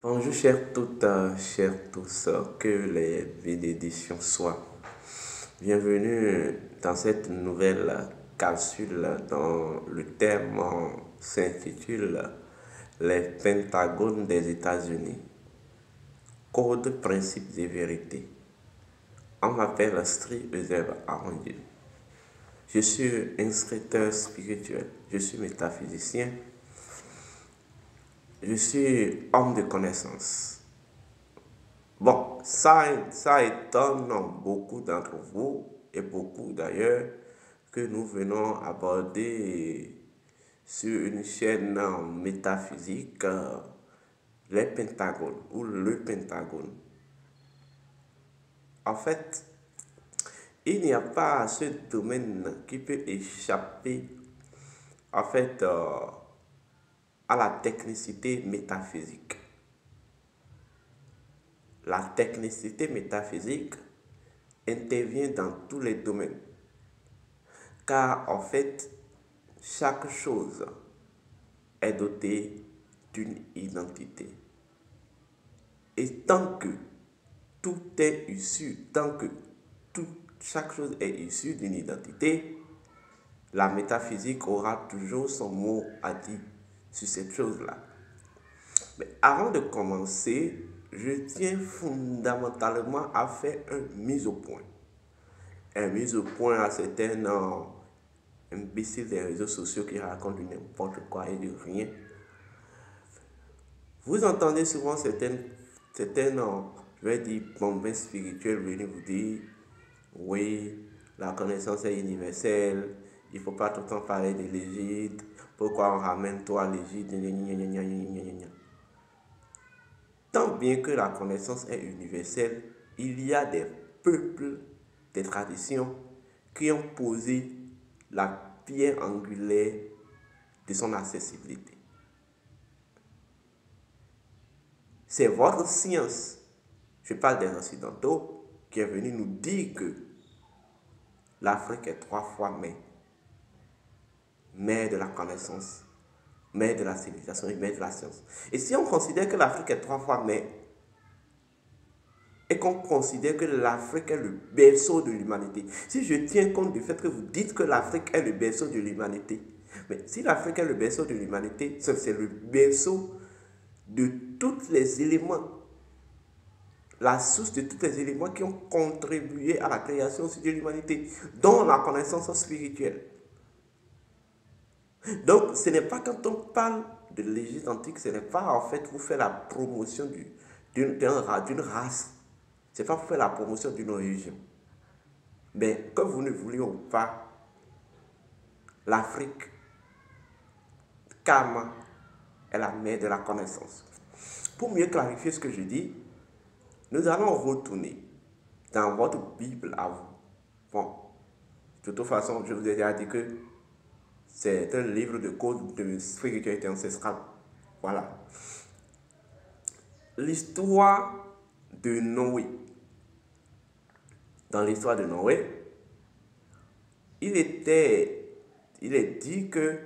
Bonjour chers toutes, chers tous, que les bénédictions soient. Bienvenue dans cette nouvelle capsule dont le thème s'intitule Les Pentagones des États-Unis. Code, principes et vérités. On m'appelle Stri Euseb Arrondier. Je suis instructeur spirituel, je suis métaphysicien, je suis homme de connaissance. Bon, ça étonne beaucoup d'entre vous et beaucoup d'ailleurs que nous venons aborder sur une chaîne métaphysique les pentagones ou le pentagone. En fait, il n'y a pas ce domaine qui peut échapper en fait à la technicité métaphysique. La technicité métaphysique intervient dans tous les domaines. Car en fait, chaque chose est dotée d'une identité. Et tant que tout est issu, chaque chose est issue d'une identité, la métaphysique aura toujours son mot à dire sur cette chose-là. Mais avant de commencer, je tiens fondamentalement à faire une mise au point. Une mise au point à certains imbéciles des réseaux sociaux qui racontent du n'importe quoi et de rien. Vous entendez souvent certaines je vais dire, bombes spirituelles venir vous dire, oui, la connaissance est universelle, il ne faut pas tout le temps parler de l'Égypte, pourquoi on ramène toi à l'Égypte, tant bien que la connaissance est universelle, il y a des peuples, des traditions qui ont posé la pierre angulaire de son accessibilité. C'est votre science, je parle des occidentaux, qui est venu nous dire que l'Afrique est 3 fois mère de la connaissance, mère de la civilisation et mère de la science. Et si on considère que l'Afrique est 3 fois mère, et qu'on considère que l'Afrique est le berceau de l'humanité, si je tiens compte du fait que vous dites que l'Afrique est le berceau de l'humanité, mais si l'Afrique est le berceau de l'humanité, c'est le berceau de tous les éléments, la source de tous les éléments qui ont contribué à la création aussi de l'humanité, dont la connaissance spirituelle. Donc, ce n'est pas quand on parle de l'Égypte antique, ce n'est pas en fait vous faire la promotion d'une race. Ce n'est pas pour faire la promotion d'une religion. Mais comme vous ne voulez pas, l'Afrique, Karma, est la mère de la connaissance. Pour mieux clarifier ce que je dis, nous allons retourner dans votre Bible à vous. Bon, de toute façon, je vous ai déjà dit que c'est un livre de code de spiritualité ancestrale. Voilà. L'histoire de Noé. Dans l'histoire de Noé, il est dit que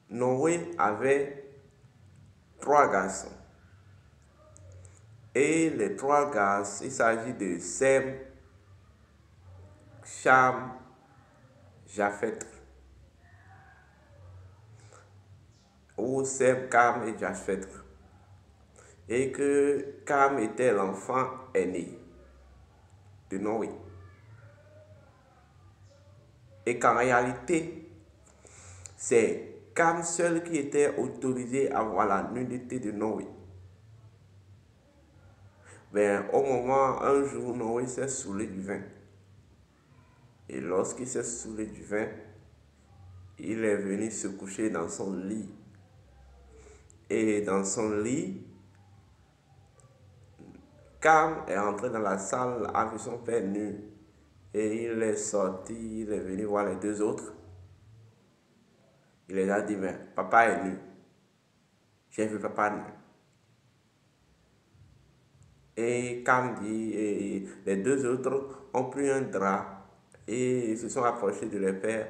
Noé avait 3 garçons. Et les 3 garçons, il s'agit de Sem, Cham, Japheth. Ou Sem, Cam et Japheth. Et que Cam était l'enfant aîné de Noé. Et qu'en réalité, c'est Cam seul qui était autorisé à avoir la nudité de Noé. Mais au moment, un jour, Noé s'est saoulé du vin. Et lorsqu'il s'est saoulé du vin, il est venu se coucher dans son lit. Et dans son lit, Cam est entré dans la salle, a vu son père nu. Et il est sorti, il est venu voir les 2 autres. Il les a dit, mais papa est nu. J'ai vu papa nu. Et Cam dit, et les 2 autres ont pris un drap et ils se sont approchés de leur père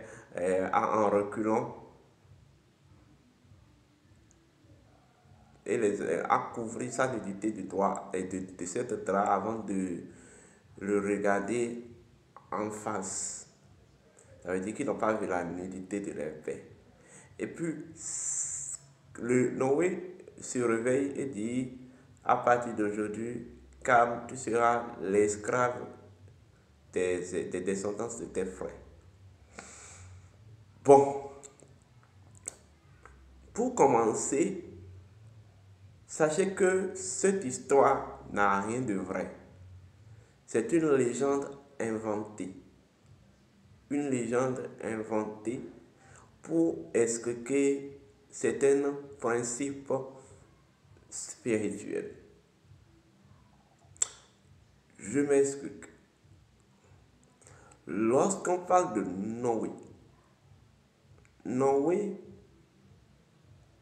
en reculant. à couvrir sa nudité de doigt et de cette drap avant de le regarder en face. Ça veut dire qu'ils n'ont pas vu la nudité de leur père. Et puis, le Noé se réveille et dit, à partir d'aujourd'hui, Cam, tu seras l'esclave des descendants de tes frères. Bon, pour commencer, sachez que cette histoire n'a rien de vrai. C'est une légende inventée. Une légende inventée pour expliquer certains principes spirituels. Je m'explique. Lorsqu'on parle de Noé, Noé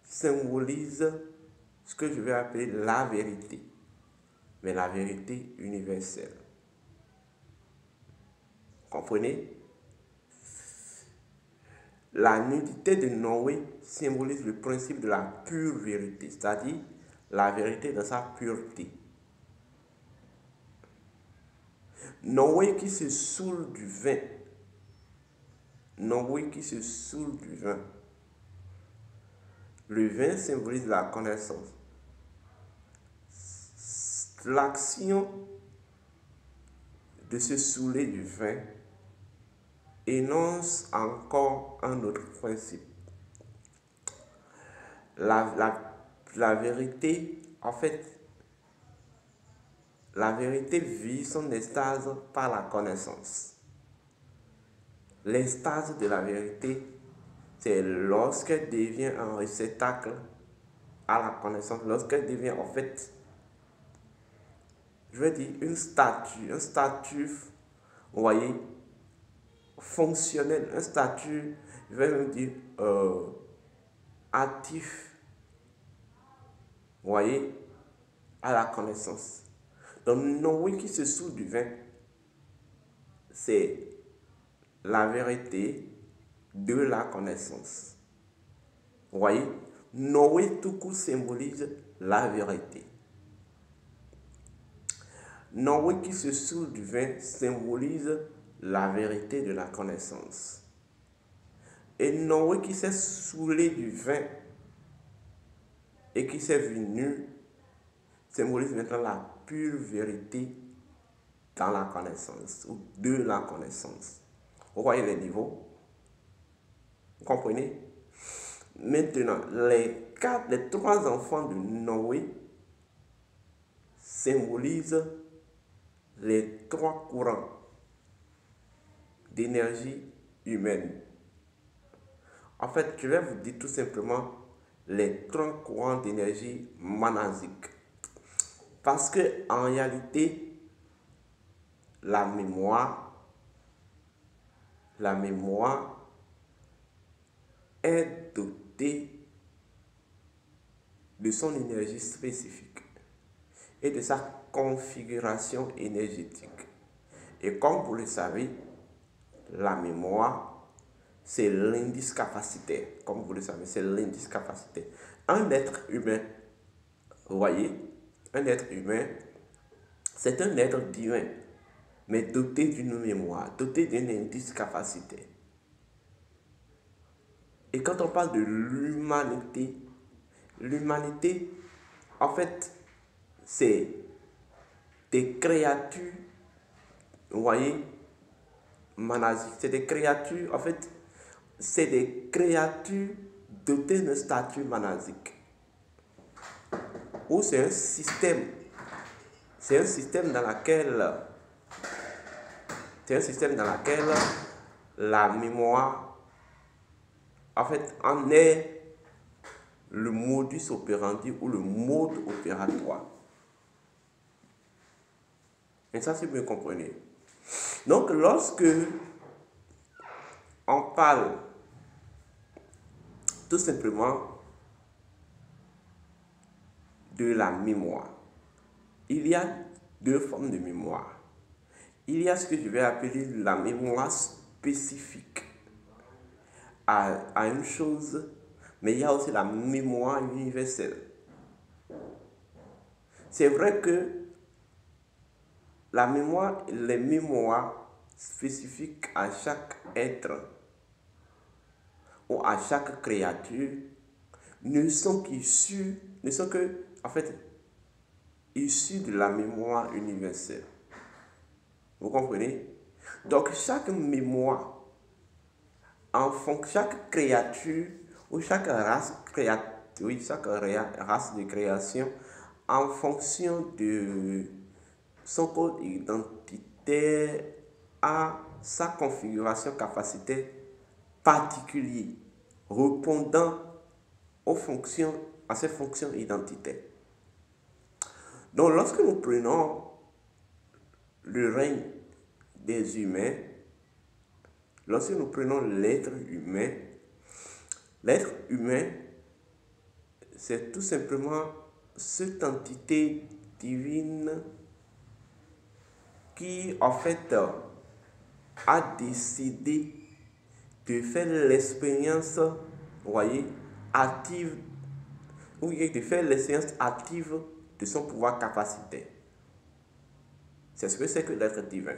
symbolise ce que je vais appeler la vérité, mais la vérité universelle. Comprenez? La nudité de Noé symbolise le principe de la pure vérité, c'est-à-dire la vérité dans sa pureté. Noé qui se saoule du vin. Noé qui se saoule du vin. Le vin symbolise la connaissance. L'action de se saouler du vin énonce encore un autre principe. La vérité, en fait, la vérité vit son extase par la connaissance. L'extase de la vérité, c'est lorsqu'elle devient un réceptacle à la connaissance, lorsqu'elle devient en fait, je vais dire, un statut, vous voyez, fonctionnel, un statut, je vais même dire, actif, vous voyez, à la connaissance. Donc, Noé qui se saoule du vin, c'est la vérité de la connaissance. Vous voyez, Noé tout court symbolise la vérité. Noé qui se saoule du vin symbolise la vérité de la connaissance. Et Noé qui s'est saoulé du vin et qui s'est vu nu symbolise maintenant la pure vérité dans la connaissance ou de la connaissance. Vous voyez les niveaux? Vous comprenez? Maintenant, les trois enfants de Noé symbolisent les trois courants d'énergie humaine. En fait, je vais vous dire tout simplement les trois courants d'énergie manasique. Parce que en réalité, la mémoire est dotée de son énergie spécifique et de sa configuration énergétique. Et comme vous le savez, la mémoire, c'est l'indice capacitaire. Comme vous le savez, c'est l'indice capacitaire. Un être humain, vous voyez, un être humain, c'est un être divin, mais doté d'une mémoire, doté d'un indice capacitaire. Et quand on parle de l'humanité, en fait, c'est des créatures, vous voyez, manasiques. C'est des créatures, en fait, c'est des créatures dotées d'un statut manasique. Ou c'est un système dans lequel la mémoire, en fait, en est le modus operandi ou le mode opératoire. Et ça, si vous me comprenez. Donc, lorsque on parle tout simplement de la mémoire, il y a deux formes de mémoire. Il y a ce que je vais appeler la mémoire spécifique à une chose, mais il y a aussi la mémoire universelle. C'est vrai que la mémoire, les mémoires spécifiques à chaque être ou à chaque créature ne sont que, en fait, issues de la mémoire universelle. Vous comprenez? Donc, chaque mémoire, chaque créature ou chaque race oui, chaque race de création, en fonction de son code identitaire, a sa configuration capacité particulière, répondant à ces fonctions identitaires. Donc, lorsque nous prenons le règne des humains, lorsque nous prenons l'être humain, c'est tout simplement cette entité divine qui, en fait, a décidé de faire l'expérience, vous voyez, active, ou de faire l'expérience active de son pouvoir capacitaire. C'est ce que c'est que l'être divin.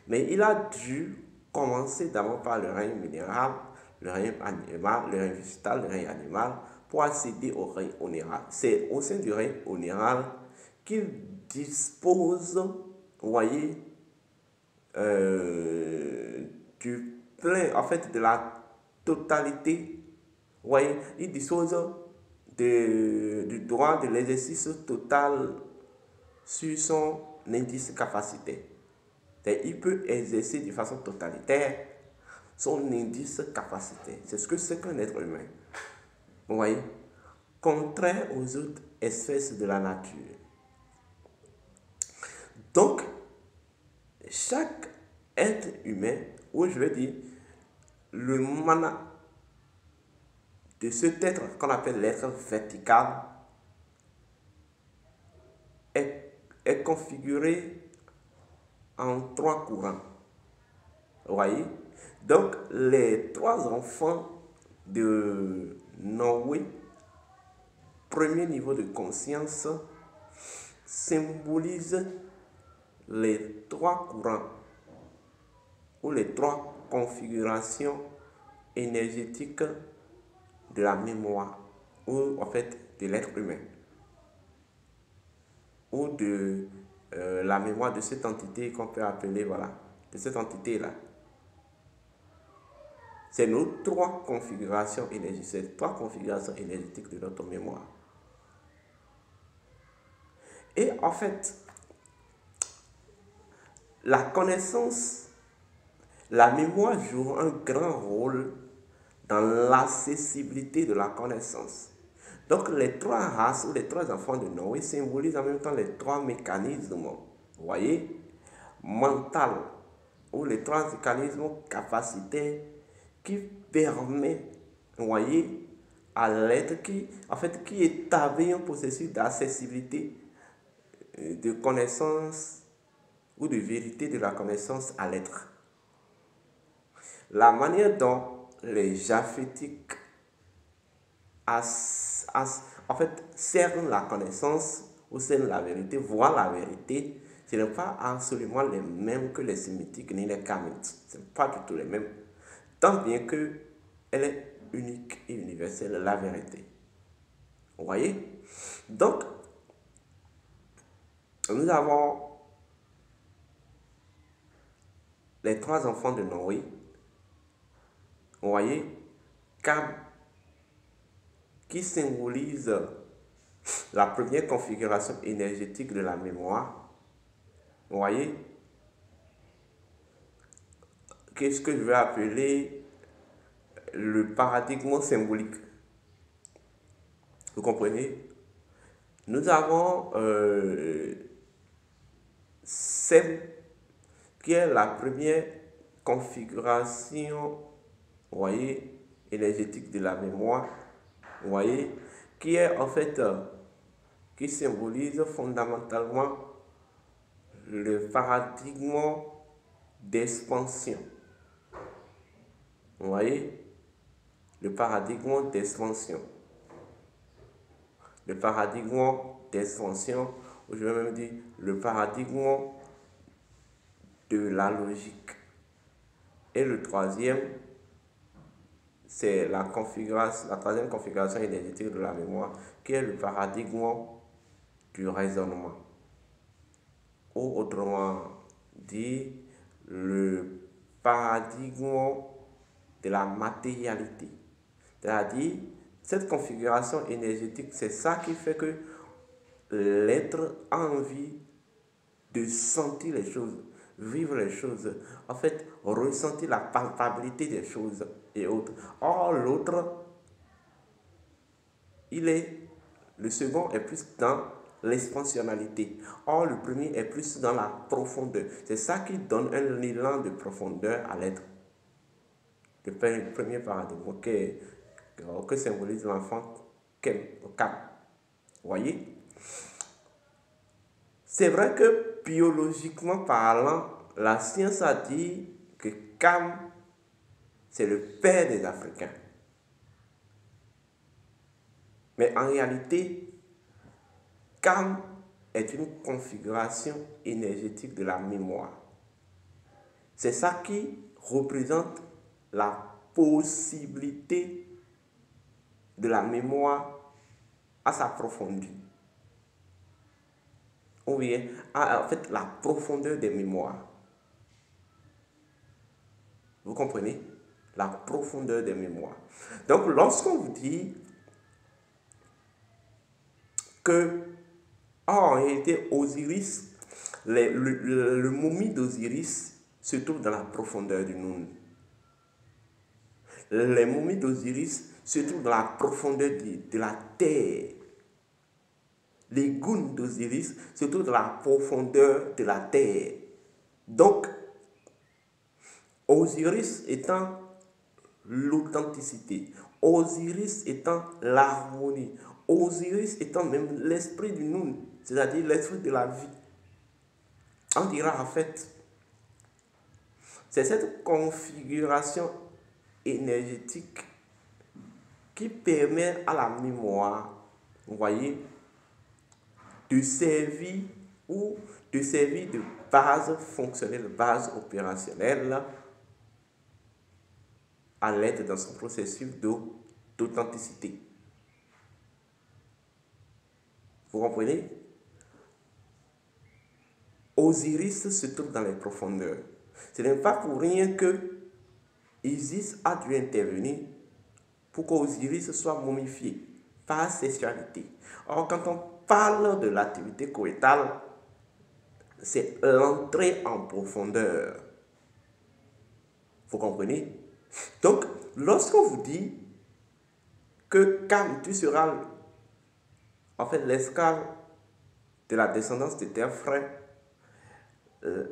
Mais il a dû commencer d'abord par le règne minéral, le règne animal, le règne végétal, le règne animal, pour accéder au règne onéral. C'est au sein du règne onéral qu'il dispose, vous voyez, du plein, en fait, de la totalité. Vous voyez, il dispose du droit de l'exercice total sur son indice capacité. Il peut exercer de façon totalitaire son indice capacité. C'est ce que c'est qu'un être humain. Vous voyez? Contraire aux autres espèces de la nature. Donc, chaque être humain, ou je vais dire, le mana de cet être qu'on appelle l'être vertical est configuré en 3 courants. Vous voyez? Donc, les 3 enfants de Noé, premier niveau de conscience, symbolisent les 3 courants ou les 3 configurations énergétiques de la mémoire ou en fait de l'être humain ou de la mémoire de cette entité qu'on peut appeler, voilà, de cette entité-là. C'est nos 3 configurations énergétiques, ces 3 configurations énergétiques de notre mémoire. Et en fait, la connaissance, la mémoire joue un grand rôle dans l'accessibilité de la connaissance. Donc les 3 races ou les 3 enfants de Noé symbolisent en même temps les 3 mécanismes, vous voyez, mental, ou les 3 mécanismes capacitaires qui permettent, vous voyez, à l'être qui établit un processus d'accessibilité, de connaissance ou de vérité de la connaissance à l'être. La manière dont les japhétiques en fait, cernent la connaissance ou cernent la vérité, voient la vérité, ce n'est pas absolument les mêmes que les sémitiques ni les kamites. Ce n'est pas du tout les mêmes. Tant bien qu'elle est unique et universelle, la vérité. Vous voyez? Donc, nous avons les 3 enfants de Noé. Vous voyez? Cam, qui symbolise la première configuration énergétique de la mémoire. Vous voyez? Qu'est-ce que je vais appeler le paradigme symbolique. Vous comprenez? Nous avons celle qui est la première configuration, vous voyez, énergétique de la mémoire, vous voyez, qui est en fait, qui symbolise fondamentalement le paradigme d'expansion. Vous voyez, le paradigme d'expansion. le paradigme d'expansion, ou je vais même dire le paradigme de la logique. Et le troisième, c'est la troisième configuration énergétique de la mémoire, qui est le paradigme du raisonnement. Ou autrement dit, le paradigme de la matérialité. C'est-à-dire, cette configuration énergétique, c'est ça qui fait que l'être a envie de sentir les choses, vivre les choses, en fait, ressentir la palpabilité des choses et autres. Or, l'autre, le second est plus dans l'expansionnalité. Or, le premier est plus dans la profondeur. C'est ça qui donne un élan de profondeur à l'être. Le premier paradigme que symbolise l'enfant Cam. Vous voyez? C'est vrai que biologiquement parlant, la science a dit que Cam, c'est le père des Africains. Mais en réalité, Cam est une configuration énergétique de la mémoire. C'est ça qui représente la possibilité de la mémoire à sa profondeur. Ou bien, en fait, la profondeur des mémoires. Vous comprenez? La profondeur des mémoires. Donc, lorsqu'on vous dit que, en réalité, Osiris, le momie d'Osiris se trouve dans la profondeur du Noun. Les momies d'Osiris se trouvent dans la profondeur de la terre. Les gounes d'Osiris se trouvent dans la profondeur de la terre. Donc, Osiris étant l'authenticité, Osiris étant l'harmonie, Osiris étant même l'esprit du Noun, c'est-à-dire l'esprit de la vie. On dira en fait, c'est cette configuration énergétique qui permet à la mémoire, vous voyez, de servir de base fonctionnelle, de base opérationnelle à l'aide dans son processus d'authenticité. Vous comprenez? Osiris se trouve dans les profondeurs. Ce n'est pas pour rien que Isis a dû intervenir pour qu'Osiris soit momifié par sexualité. Or, quand on parle de l'activité coïtale, c'est l'entrée en profondeur. Vous comprenez? Donc, lorsqu'on vous dit que Cam, tu seras en fait l'esclave de la descendance de tes frères,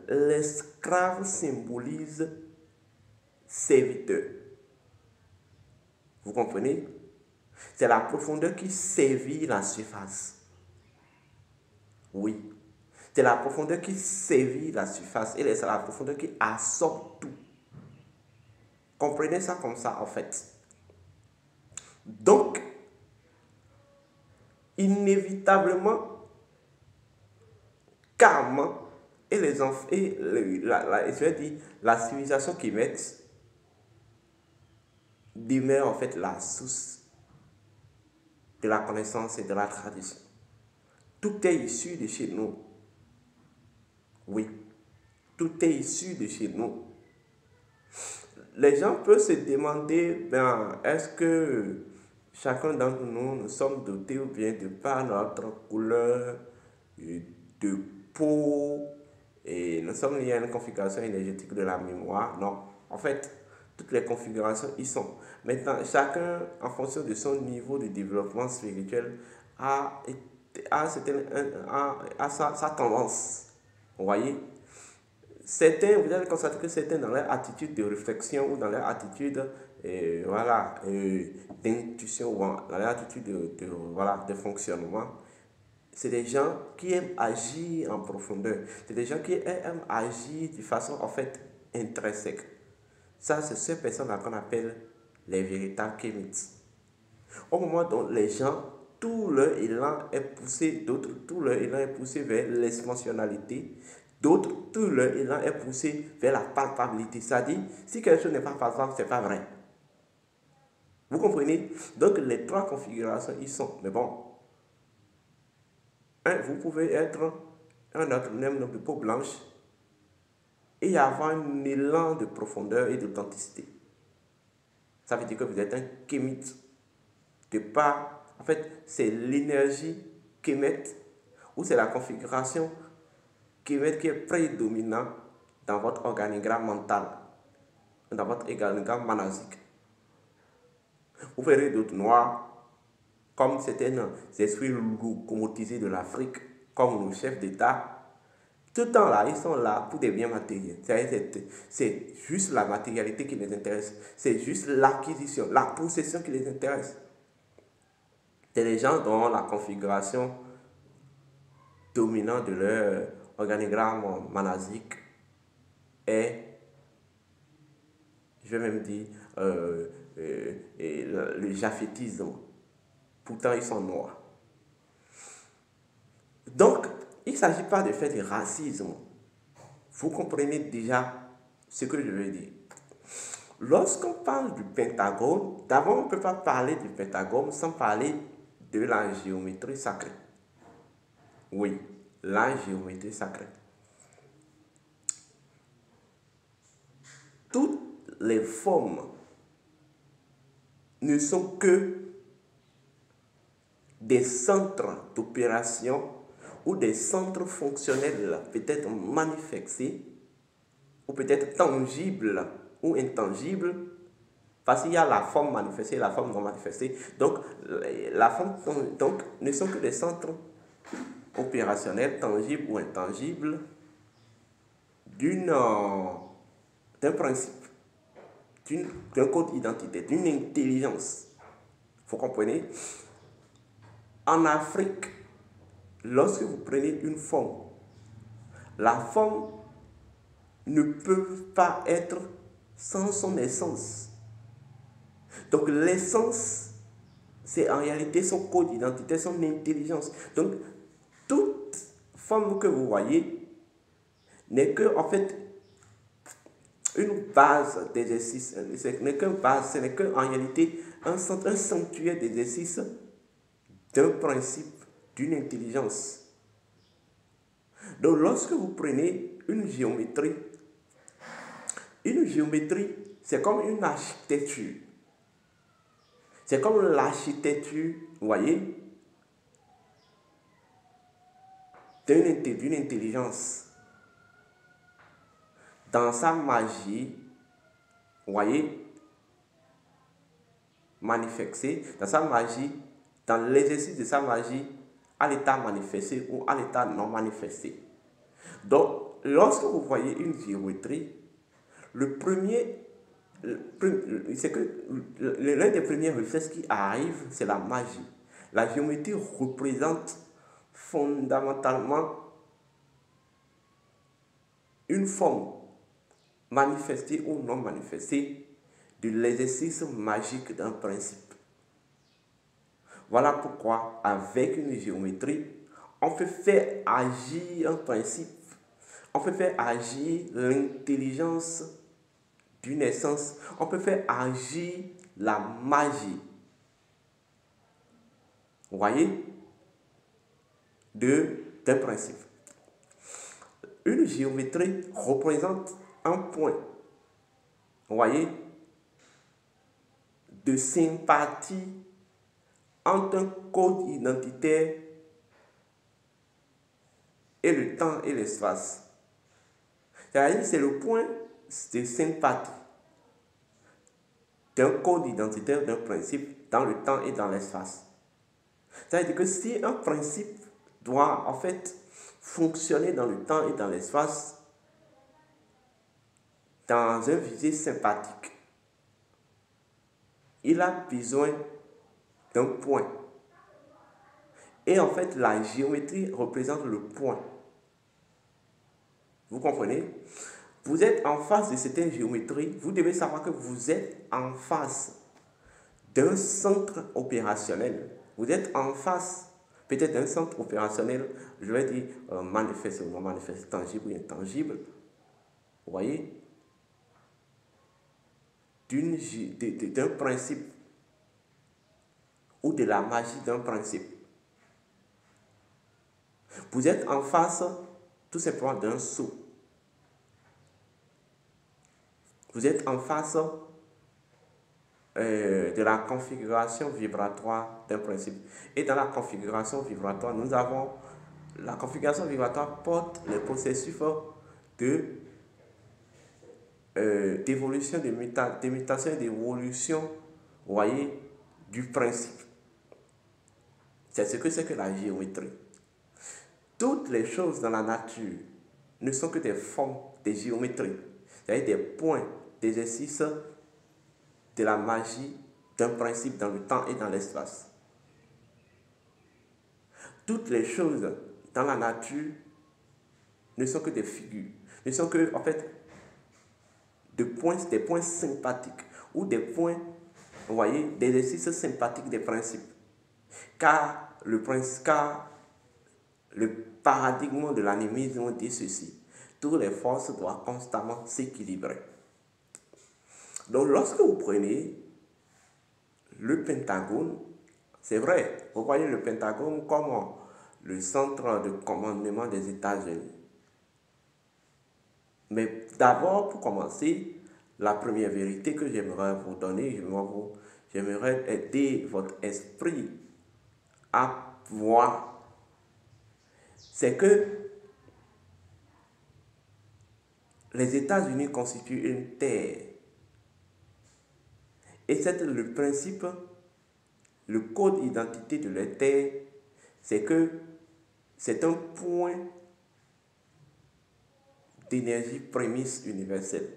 l'esclave symbolise serviteur. Vous comprenez? C'est la profondeur qui sévit la surface. Oui. C'est la profondeur qui sévit la surface. Et c'est la profondeur qui absorbe tout. Comprenez ça comme ça, en fait. Donc, inévitablement, Cam et les enfants, et la civilisation qui met demeure en fait la source de la connaissance et de la tradition. Tout est issu de chez nous. Oui, tout est issu de chez nous. Les gens peuvent se demander, est-ce que chacun d'entre nous, nous sommes dotés ou bien de par notre couleur de peau et nous sommes liés à une configuration énergétique de la mémoire? Non. En fait, toutes les configurations y sont. Maintenant, chacun, en fonction de son niveau de développement spirituel, a sa tendance. Vous voyez? Certains, vous allez constater que certains, dans leur attitude de réflexion ou dans leur attitude d'intuition ou dans leur attitude de fonctionnement, c'est des gens qui aiment agir en profondeur. C'est des gens qui aiment agir de façon en fait intrinsèque. Ça, c'est ces personnes-là qu'on appelle les véritables kémites. Au moment où les gens tout leur élan est poussé, d'autres, tout leur élan est poussé vers l'expansionnalité, d'autres, tout leur élan est poussé vers la palpabilité. C'est-à-dire, si quelque chose n'est pas palpable, ce n'est pas vrai. Vous comprenez? Donc, les trois configurations, ils sont. Mais bon, vous pouvez être un autre même de peau blanche et avoir un élan de profondeur et d'authenticité. Ça veut dire que vous êtes un kémite. De part, en fait, c'est l'énergie kémite ou c'est la configuration kémite qui est prédominante dans votre organigramme mental, dans votre organigramme manasique. Vous verrez d'autres noirs comme certains esprits locomotisés de l'Afrique, comme nos chefs d'État. Tout le temps là, ils sont là pour des biens matériels. C'est juste la matérialité qui les intéresse. C'est juste l'acquisition, la possession qui les intéresse. C'est les gens dont la configuration dominante de leur organigramme manasique est, je vais même dire, le japhétisme. Pourtant, ils sont noirs. Donc, il ne s'agit pas de faire du racisme. Vous comprenez déjà ce que je veux dire. Lorsqu'on parle du pentagone, d'abord on ne peut pas parler du pentagone sans parler de la géométrie sacrée. Oui, la géométrie sacrée. Toutes les formes ne sont que des centres d'opération ou des centres fonctionnels peut-être manifestés ou peut-être tangibles ou intangibles, parce qu'il y a la forme manifestée et la forme non manifestée. Donc, la forme ne sont que des centres opérationnels, tangibles ou intangibles, d'un principe, d'un code identitaire, d'une intelligence. Vous comprenez? En Afrique, lorsque vous prenez une forme, la forme ne peut pas être sans son essence. Donc l'essence, c'est en réalité son code d'identité, son intelligence. Donc toute forme que vous voyez n'est que en fait une base d'exercice. Ce n'est qu'une base, ce n'est qu'en réalité un sanctuaire d'exercice d'un principe, d'une intelligence. Donc lorsque vous prenez une géométrie, c'est comme une architecture. C'est comme l'architecture, vous voyez, d'une intelligence. Dans sa magie, vous voyez, manifestée, dans sa magie, dans l'exercice de sa magie, à l'état manifesté ou à l'état non manifesté. Donc, lorsque vous voyez une géométrie, c'est que l'un des premiers réflexes qui arrive, c'est la magie. La géométrie représente fondamentalement une forme manifestée ou non manifestée de l'exercice magique d'un principe. Voilà pourquoi, avec une géométrie, on peut faire agir un principe, on peut faire agir l'intelligence d'une essence, on peut faire agir la magie. Vous voyez? D'un principe. Une géométrie représente un point, vous voyez, de sympathie entre un code identitaire et le temps et l'espace. C'est-à-dire c'est le point de sympathie d'un code identitaire, d'un principe dans le temps et dans l'espace. C'est-à-dire que si un principe doit en fait fonctionner dans le temps et dans l'espace, dans un visée sympathique, il a besoin d'un point. Et en fait, la géométrie représente le point. Vous comprenez? Vous êtes en face de certaines géométries, vous devez savoir que vous êtes en face d'un centre opérationnel. Vous êtes en face peut-être d'un centre opérationnel, je vais dire manifestement manifeste, tangible ou intangible. Vous voyez, d'un principe ou de la magie d'un principe. Vous êtes en face tout simplement d'un sceau. Vous êtes en face de la configuration vibratoire d'un principe. Et dans la configuration vibratoire, nous avons la configuration vibratoire porte les processus de d'évolution, de mutation et d'évolution, vous voyez, du principe. C'est ce que c'est que la géométrie. Toutes les choses dans la nature ne sont que des formes de géométrie, c'est-à-dire des points d'exercice de la magie d'un principe dans le temps et dans l'espace. Toutes les choses dans la nature ne sont que des figures, ne sont que, en fait, des points sympathiques ou des points, vous voyez, d'exercices sympathiques des principes. Car le paradigme de l'animisme dit ceci: toutes les forces doivent constamment s'équilibrer. Donc, lorsque vous prenez le Pentagone, c'est vrai, vous voyez le Pentagone comme le centre de commandement des États-Unis. Mais d'abord, pour commencer, la première vérité que j'aimerais vous donner, j'aimerais aider votre esprit à voir, c'est que les États-Unis constituent une terre. Et c'est le principe, le code d'identité de la terre, c'est que c'est un point d'énergie prémisse universelle.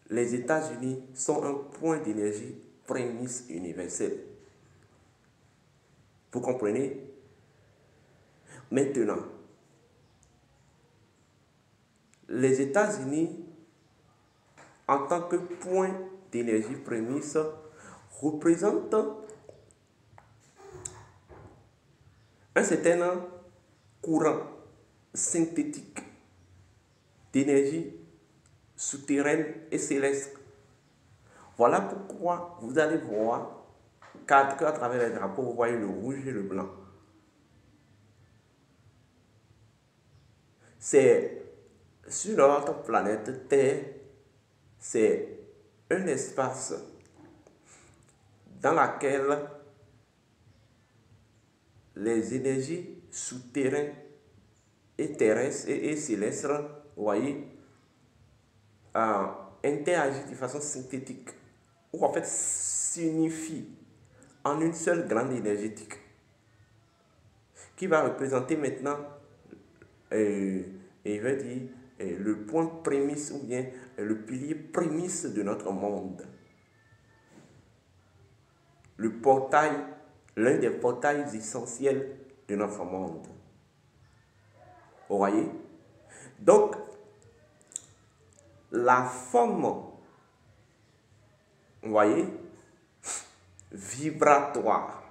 Les États-Unis sont un point d'énergie prémisse universelle. Vous comprenez? Maintenant, les États-Unis, en tant que point d'énergie prémisse, représentent un certain courant synthétique d'énergie souterraine et céleste. Voilà pourquoi vous allez voir qu'à travers les drapeaux, vous voyez le rouge et le blanc. C'est sur notre planète Terre, c'est un espace dans lequel les énergies souterraines et terrestres et célestes, vous voyez, interagissent de façon synthétique, ou en fait s'unifient en une seule grande énergétique, qui va représenter maintenant, et je vais dire, le point prémisse ou bien le pilier prémisse de notre monde. Le portail, l'un des portails essentiels de notre monde. Vous voyez? Donc, la forme, vous voyez, vibratoire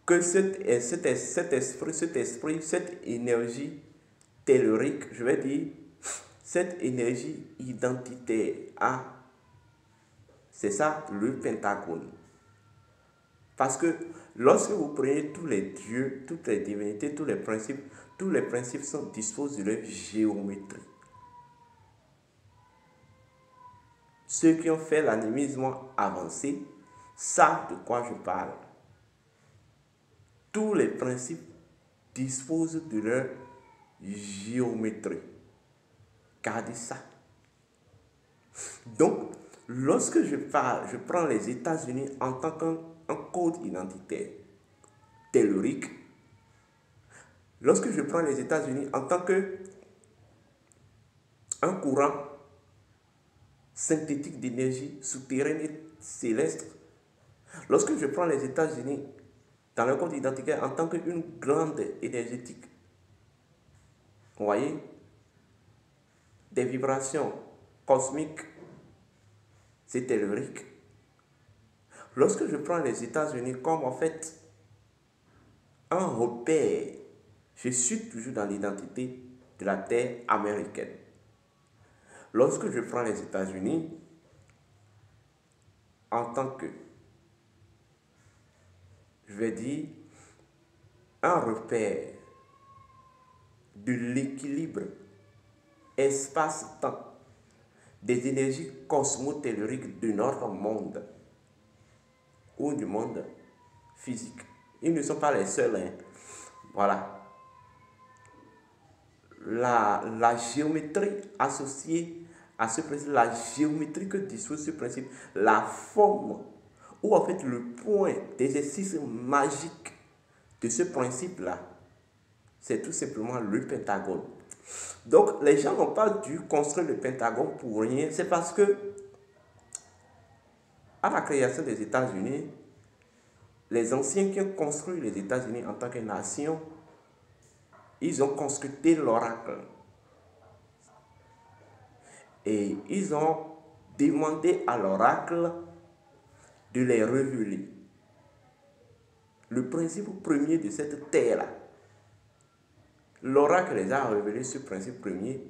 que cet esprit, cette énergie tellurique, je vais dire, cette énergie identitaire a, c'est ça le Pentagone. Parce que lorsque vous prenez tous les dieux, toutes les divinités, tous les principes sont disposés de leur géométrie. Ceux qui ont fait l'animisme avancé savent de quoi je parle. Tous les principes disposent de leur géométrie. Gardez ça. Donc, lorsque je prends les États-Unis en tant qu'un code identitaire tellurique. Lorsque je prends les États-Unis en tant qu'un courant synthétique d'énergie souterraine et céleste, lorsque je prends les États-Unis dans le code identitaire en tant qu'une grande énergétique, vous voyez, des vibrations cosmiques, c'est tellurique. Lorsque je prends les États-Unis comme en fait un repère, je suis toujours dans l'identité de la terre américaine. Lorsque je prends les États-Unis en tant que, je vais dire, un repère de l'équilibre espace-temps des énergies cosmotelluriques de notre monde ou du monde physique. Ils ne sont pas les seuls. Hein. Voilà. La géométrie associée à ce principe, la géométrie que dispose ce principe, la forme, ou en fait le point d'exercice magique de ce principe-là, c'est tout simplement le Pentagone. Donc les gens n'ont pas dû construire le Pentagone pour rien, c'est parce que à la création des États-Unis, les anciens qui ont construit les États-Unis en tant que nation, ils ont consulté l'oracle. Et ils ont demandé à l'oracle de les révéler. Le principe premier de cette terre-là. L'oracle les a révélé ce principe premier.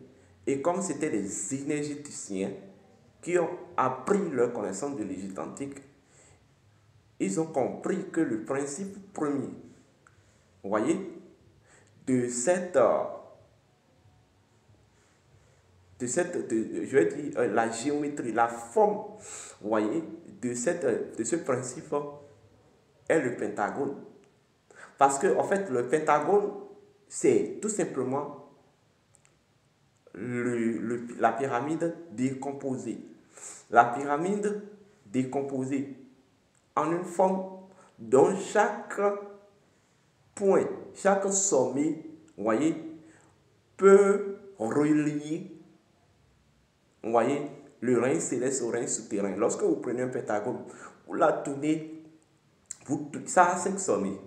Et comme c'était des énergéticiens qui ont appris leur connaissance de l'Égypte antique, ils ont compris que le principe premier, vous voyez, de je vais dire, la géométrie, la forme, vous voyez, de ce principe est le pentagone. Parce que, en fait, le pentagone, c'est tout simplement la pyramide décomposée. La pyramide décomposée en une forme dont chaque point, chaque sommet, vous voyez, peut relier, vous voyez, le règne céleste au règne souterrain. Lorsque vous prenez un pentagone, vous la tournez, ça a 5 sommets.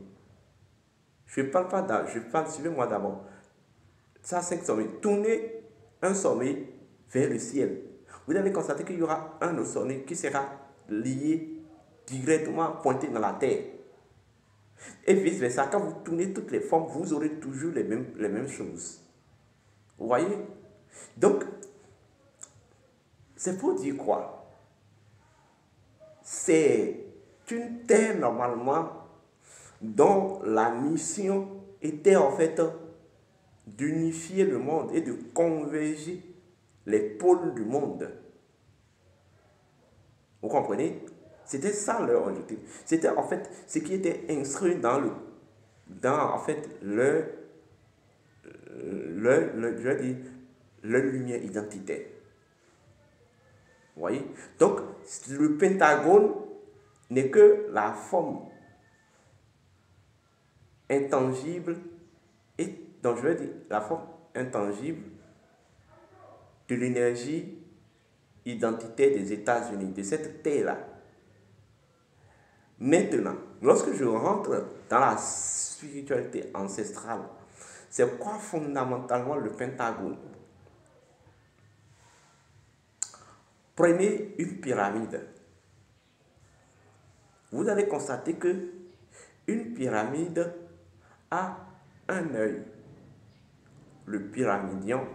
Je ne parle pas suivez-moi d'abord. Ça a 5 sommets. Tournez un sommet vers le ciel. Vous allez constater qu'il y aura un autre sommet qui sera lié directement pointé dans la terre. Et vice versa, quand vous tournez toutes les formes, vous aurez toujours les mêmes choses. Vous voyez? Donc, c'est pour dire quoi? C'est une terre normalement dont la mission était en fait d'unifier le monde et de converger les pôles du monde. Vous comprenez? C'était ça leur objectif. C'était en fait ce qui était instruit dans en fait je vais dire, leur lumière identitaire. Vous voyez? Donc, le pentagone n'est que la forme intangible, et donc je vais dire la forme intangible de l'énergie identitaire des États-Unis, de cette terre-là. Maintenant, lorsque je rentre dans la spiritualité ancestrale, c'est quoi fondamentalement le pentagone? Prenez une pyramide. Vous allez constater que une pyramide a un œil, le pyramidion,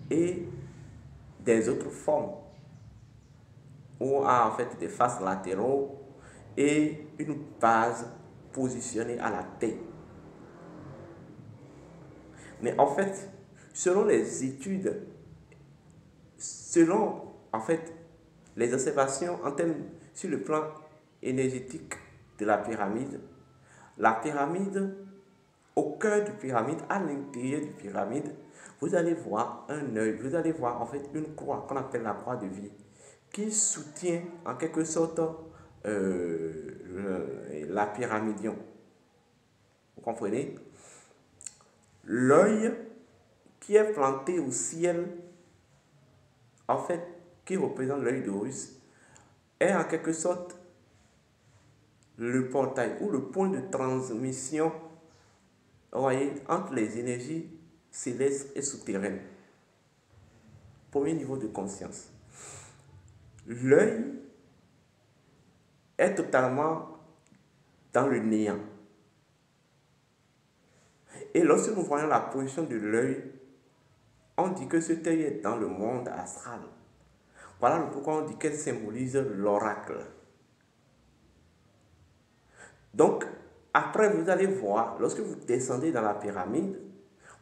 et des autres formes, où a en fait des faces latéraux et une base positionnée à la tête. Mais en fait, selon les études, selon en fait les observations en termes sur le plan énergétique de la pyramide, au cœur du pyramide, à l'intérieur du pyramide, vous allez voir un œil, vous allez voir en fait une croix qu'on appelle la croix de vie, qui soutient en quelque sorte la pyramidion. Vous comprenez? L'œil qui est planté au ciel, en fait, qui représente l'œil d'Horus, est en quelque sorte le portail ou le point de transmission, vous voyez, entre les énergies célestes et souterraines. Premier niveau de conscience. L'œil est totalement dans le néant. Et lorsque nous voyons la position de l'œil, on dit que cet œil est dans le monde astral. Voilà pourquoi on dit qu'elle symbolise l'oracle. Donc, après, vous allez voir, lorsque vous descendez dans la pyramide,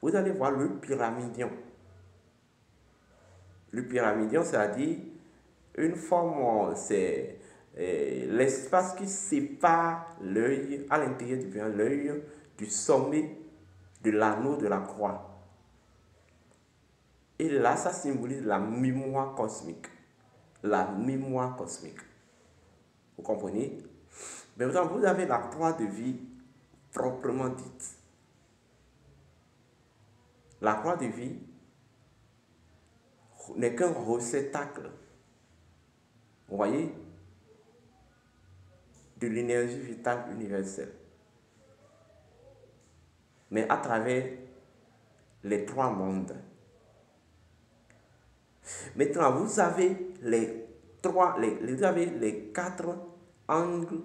vous allez voir le pyramidion. Le pyramidion, c'est-à-dire une forme, c'est l'espace qui sépare l'œil, à l'intérieur du pyramidion, l'œil du sommet de l'anneau de la croix. Et là, ça symbolise la mémoire cosmique. La mémoire cosmique. Vous comprenez? Maintenant, vous avez la croix de vie proprement dite. La croix de vie n'est qu'un réceptacle, vous voyez, de l'énergie vitale universelle. Mais à travers les trois mondes. Maintenant, vous avez vous avez les quatre angles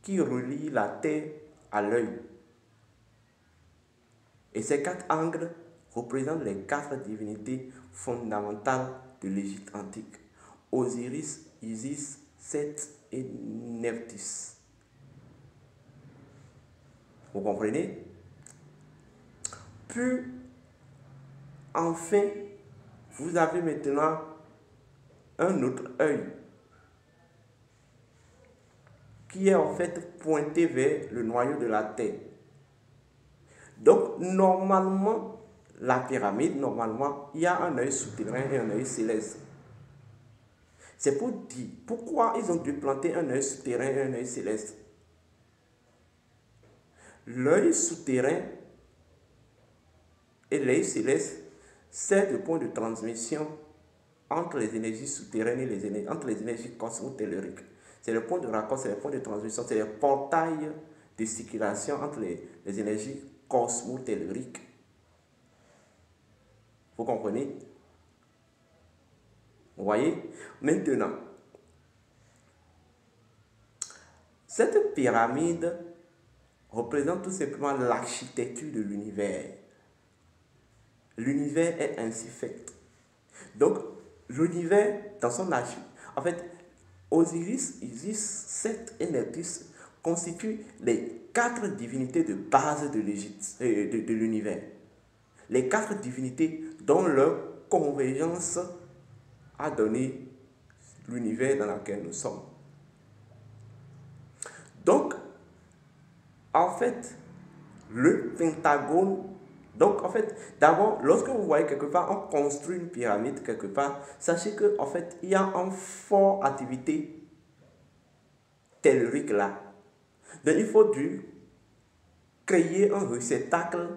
qui relient la terre à l'œil. Et ces quatre angles représentent les quatre divinités fondamentales de l'Égypte antique: Osiris, Isis, Seth et Nephthys. Vous comprenez? Puis, enfin, vous avez maintenant un autre œil qui est en fait pointé vers le noyau de la terre. Donc, normalement, la pyramide, normalement, il y a un œil souterrain et un œil céleste. C'est pour dire pourquoi ils ont dû planter un œil souterrain et un œil céleste. L'œil souterrain et l'œil céleste sert de point de transmission entre les énergies souterraines et entre les énergies cosmotelluriques. C'est le point de raccord, c'est le point de transmission, c'est le portail de circulation entre les énergies cosmotelluriques. Vous comprenez? Vous voyez? Maintenant, cette pyramide représente tout simplement l'architecture de l'univers. L'univers est ainsi fait. Donc, l'univers, dans son architecture, en fait, Osiris, Isis, Seth et Nephthys constituent les quatre divinités de base de l'Égypte, de l'univers. Les quatre divinités dont leur convergence a donné l'univers dans lequel nous sommes. Donc, en fait, le pentagone, donc en fait, d'abord, lorsque vous voyez quelque part, on construit une pyramide quelque part, sachez qu'en fait, il y a une forte activité tellurique là. Donc, il faut créer un réceptacle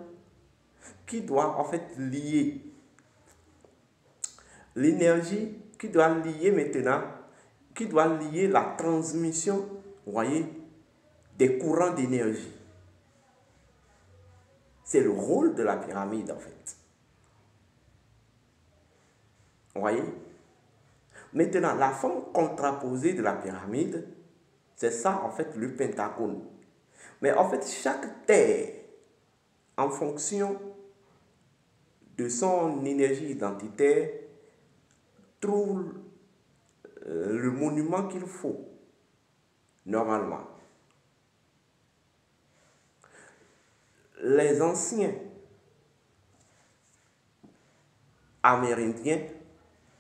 qui doit en fait lier l'énergie, qui doit lier maintenant, qui doit lier la transmission, vous voyez, des courants d'énergie. C'est le rôle de la pyramide en fait. Vous voyez? Maintenant, la forme contraposée de la pyramide, c'est ça en fait le pentagone. Mais en fait, chaque terre, en fonction de son énergie identitaire, trouve le monument qu'il faut, normalement. Les anciens amérindiens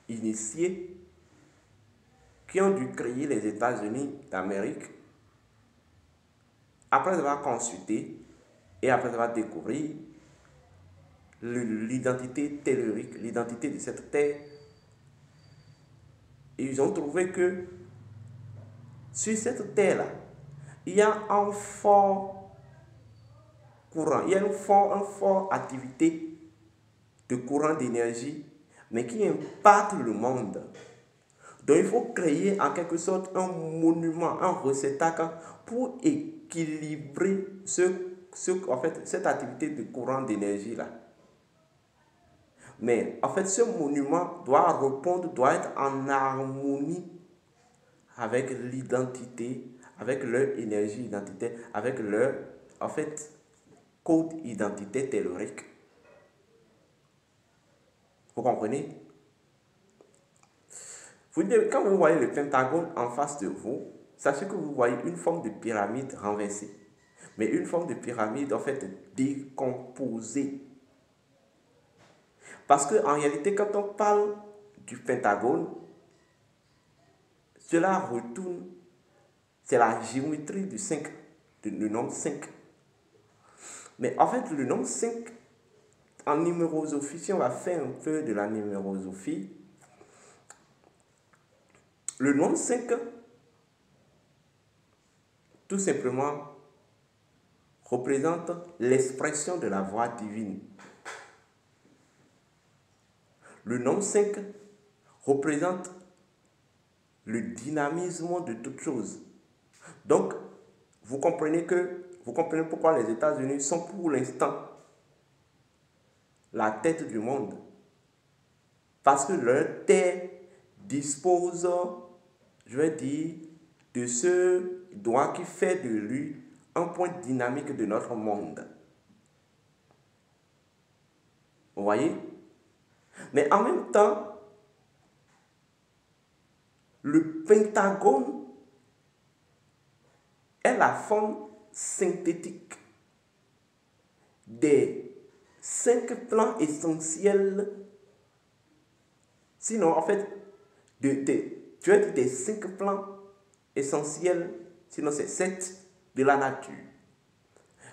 initiés qui ont dû créer les États-Unis d'Amérique, après avoir consulté et après avoir découvert l'identité tellurique, l'identité de cette terre, ils ont trouvé que sur cette terre-là, il y a un fort courant, il y a une forte activité de courant d'énergie, mais qui impacte le monde. Donc il faut créer en quelque sorte un monument, un réceptacle pour équilibrer en fait, cette activité de courant d'énergie là. Mais en fait, ce monument doit être en harmonie avec l'identité, avec leur énergie identitaire, avec leur, en fait, code identitaire tellurique. Vous comprenez? Quand vous voyez le pentagone en face de vous, sachez que vous voyez une forme de pyramide renversée. Mais une forme de pyramide, en fait, décomposée. Parce qu'en réalité, quand on parle du pentagone, cela retourne, c'est la géométrie du 5, du nombre 5. Mais en fait, le nombre 5, en numérosophie, si on va faire un peu de la numérosophie, le nombre 5, tout simplement, représente l'expression de la voix divine. Le nombre 5 représente le dynamisme de toute chose. Donc, vous comprenez pourquoi les États-Unis sont pour l'instant la tête du monde. Parce que leur terre dispose, je vais dire, de ce droit qui fait de lui un point dynamique de notre monde. Vous voyez? Mais en même temps, le pentagone est la forme synthétique des 5 plans essentiels. Sinon, en fait, tu as dit des 5 plans essentiels, sinon c'est 7 de la nature.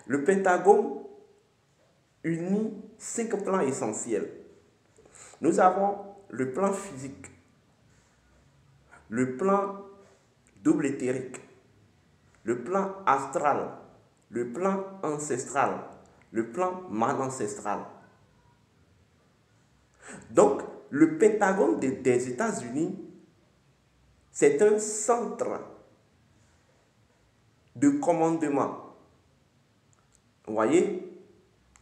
Le pentagone unit 5 plans essentiels. Nous avons le plan physique, le plan double éthérique, le plan astral, le plan ancestral, le plan man-ancestral. Donc, le pentagone des États-Unis, c'est un centre de commandement, vous voyez,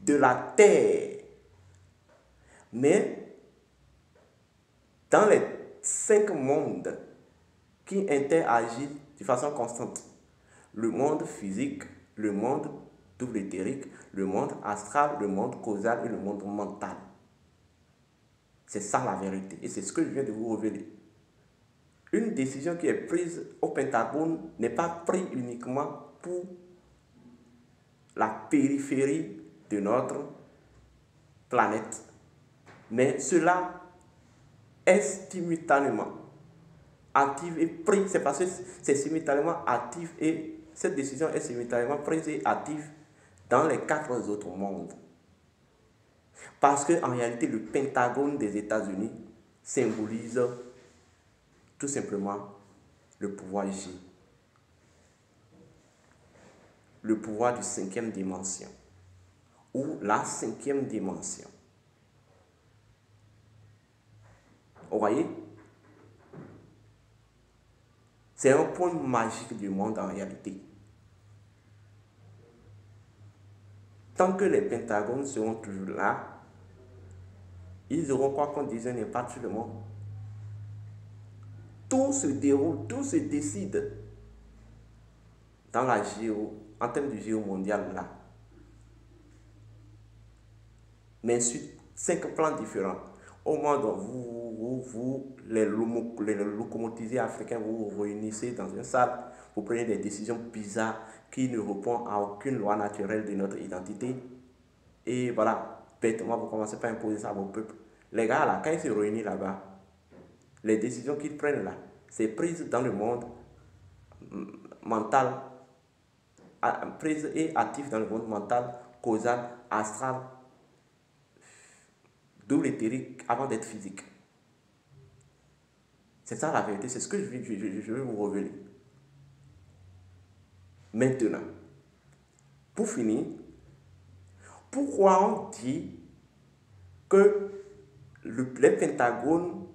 de la Terre. Mais, dans les 5 mondes qui interagissent de façon constante, le monde physique, le monde double éthérique, le monde astral, le monde causal et le monde mental. C'est ça la vérité. Et c'est ce que je viens de vous révéler. Une décision qui est prise au Pentagone n'est pas prise uniquement pour la périphérie de notre planète. Mais cela est simultanément active et prise. C'est parce que c'est simultanément actif et cette décision est simultanément prise et active dans les 4 autres mondes. Parce qu'en réalité, le Pentagone des États-Unis symbolise tout simplement le pouvoir J, le pouvoir du 5e dimension ou la 5e dimension. Vous voyez? C'est un point magique du monde en réalité. Tant que les pentagones seront toujours là, ils auront quoi qu'on dise un impact sur le monde. Tout se déroule, tout se décide dans la en termes de géo mondial là. Mais sur 5 plans différents. Au moins, les locomotiviers africains, vous vous réunissez dans une salle, vous prenez des décisions bizarres qui ne répondent à aucune loi naturelle de notre identité. Et voilà, bêtement, vous commencez par imposer ça à vos peuples. Les gars, là, quand ils se réunissent là-bas, les décisions qu'ils prennent là, c'est prise dans le monde mental, prise et active dans le monde mental, causal, astral, double éthérique avant d'être physique. C'est ça la vérité, c'est ce que je vais vous révéler. Maintenant, pour finir, pourquoi on dit que les pentagones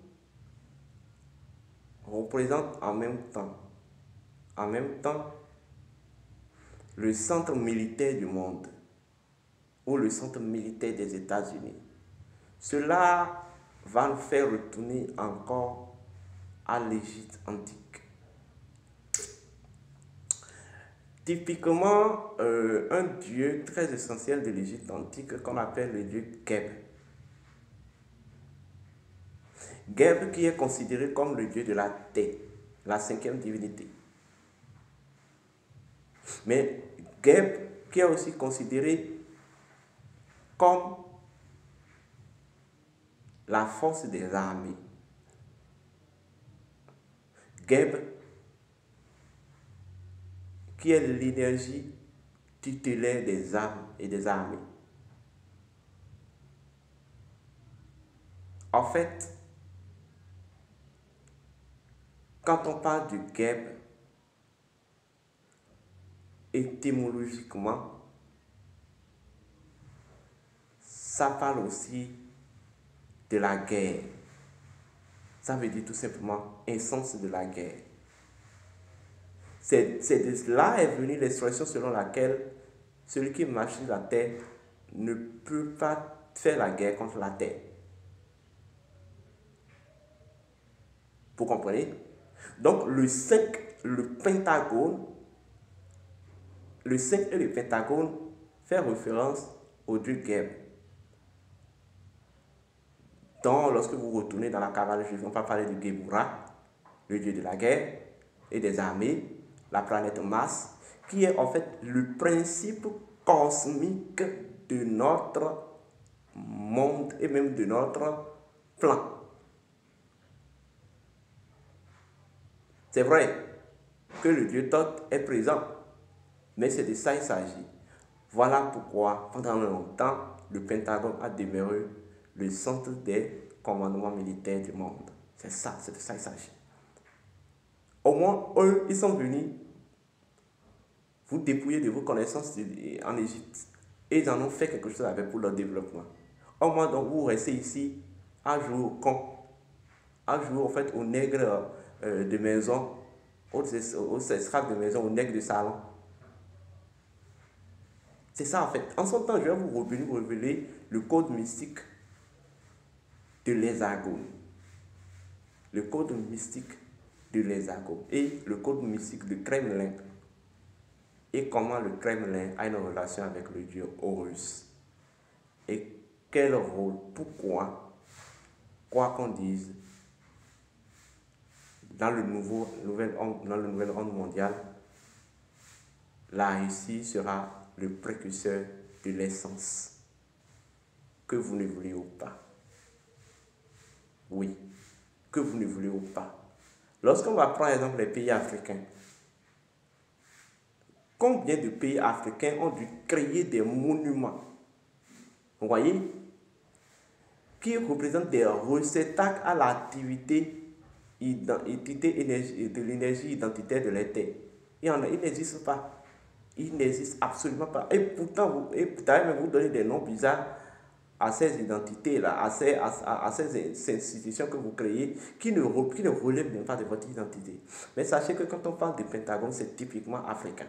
représentent en même temps le centre militaire du monde ou le centre militaire des États-Unis? Cela va nous faire retourner encore à l'Égypte antique. Typiquement, un dieu très essentiel de l'Égypte antique qu'on appelle le dieu Geb. Geb qui est considéré comme le dieu de la terre, la cinquième divinité. Mais Geb qui est aussi considéré comme la force des armées. Geb qui est l'énergie tutélaire des armes et des armées. En fait, quand on parle du Geb, étymologiquement, ça parle aussi de la guerre. Ça veut dire tout simplement essence de la guerre. C'est de là est venue l'expression selon laquelle celui qui marche sur la terre ne peut pas faire la guerre contre la terre. Vous comprenez? Donc le 5, le pentagone, le 5 et le pentagone fait référence au dieu Geb. Donc lorsque vous retournez dans la Kabbale juive, on va parler de Geburah, le dieu de la guerre et des armées, la planète Mars, qui est en fait le principe cosmique de notre monde et même de notre plan. C'est vrai que le dieu Thoth est présent, mais c'est de ça il s'agit. Voilà pourquoi, pendant longtemps, le Pentagone a demeuré le centre des commandements militaires du monde. C'est de ça il s'agit. Au moins, eux, ils sont venus vous dépouiller de vos connaissances en Égypte. Et ils en ont fait quelque chose avec pour leur développement. Au moins, donc, vous restez ici à jouer au con, à jouer en fait aux nègres de maison, aux esclaves de maison, aux nègres de salon. C'est ça en fait. En son temps, je vais vous révéler le code mystique de l'hexagone. Le code mystique de l'hexagone et le code mystique du Kremlin. Et comment le Kremlin a une relation avec le dieu Horus. Et quel rôle, pourquoi, quoi qu'on dise, dans le nouvel ordre mondial, la Russie sera le précurseur de l'essence, que vous ne voulez ou pas. Oui, que vous ne voulez ou pas. Lorsqu'on va prendre, par exemple, les pays africains, combien de pays africains ont dû créer des monuments, vous voyez, qui représentent des réceptacles à l'activité de l'énergie identitaire de l'État. Il n'existe pas. Il n'existe absolument pas. Et pourtant, vous donnez des noms bizarres à ces identités-là, à ces institutions que vous créez, qui ne relèvent même pas de votre identité. Mais sachez que quand on parle du Pentagone, c'est typiquement africain.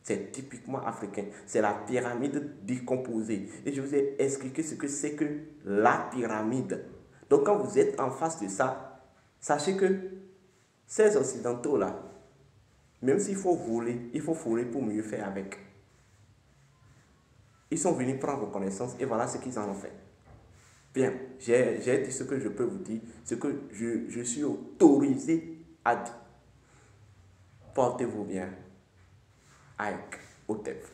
C'est typiquement africain. C'est la pyramide décomposée. Et je vous ai expliqué ce que c'est que la pyramide. Donc quand vous êtes en face de ça, sachez que ces occidentaux-là, même s'il faut voler, il faut voler pour mieux faire avec. Ils sont venus prendre vos connaissances et voilà ce qu'ils en ont fait. Bien, j'ai dit ce que je peux vous dire, ce que je suis autorisé à dire. Portez-vous bien avec Otep.